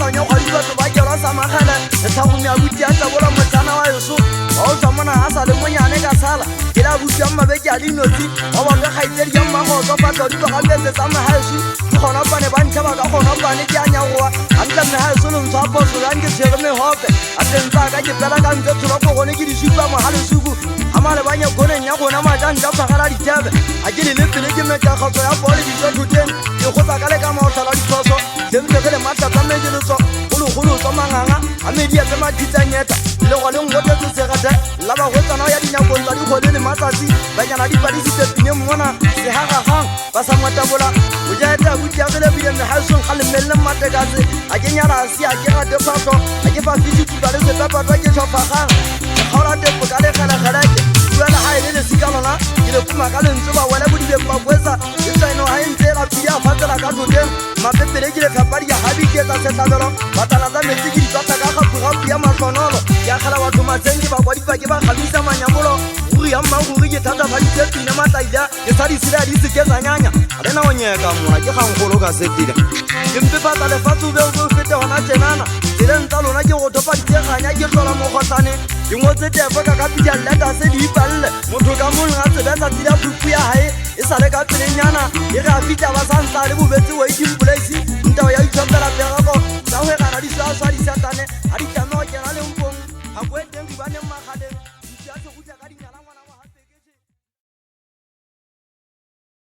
onye go di batho ba ke la sa magala e tsa go me a buti a tsa bola motsana wa yeso o tsamana a sa le monyane ka sala ke la buti a mabeke a dinotsi ba ba ga gaitsedi ya mmago go patla di ba ga tsa mahaesu gona ba ne ba ntse ba ka gona ba ne ke anya go a ntla nna ha so lo ntsa bo so la nke tsere me hope a tentsa ka ke pela ka ntse tsola go gone ke di supa mo ha le suku amale ba nya gone nya gona ma ja nja phagala di tebe a ke le pele ke me ka khotso ya bole di tso teng ke go tsa ka le ka mo tla di tsoso ke ntse ke le matla tsa me ke le tso golo tsa manganga a me di a tsama ditsanyeta le go le ngo tse se gata la ba go tsana ya dinya go tsa di go le matsatsi ba nyana di pa di se tine mona se ha ga hang ba sa matabola o ja eta buti a le bile me ha so ga le melle matekatse a ke nyala si a ke ga de fato a ke fa fiti ba le se papa ba ke tshofa gang ga ra de ka le gala ke bua la ha ile le sikalona ke le kuma ka le ntse ba wela bodi be ba kwetsa ke tseno ha ntse la pia fatela ka toteng mapepele ke le kapari ya habi ke tsa se tlabelo ba tana tsa metsi ke di tsaka ka ga pia matlonolo ya khala batho matsengi ba kwa di pa ke ba khabisa manyamolo uri ya mma uri ke thata ba di tsena matlaila ke sa di sila di se ke tsanyanya re na onyeka mona ke gang golo ka setile ke mpe fa tale fa tsu be go fete hona tsenana le ntsa lona ke go topa di tseganya ke tlola mo gotsane ke ngotse tefa ka kapita leta se di ipalle motho ka monna a tsebetsa tila pupu ya hae e sa le ka pelenyana e ga fita ba sa ntsa le bobetse wa idimpulaisi ntao ya itshopela pega go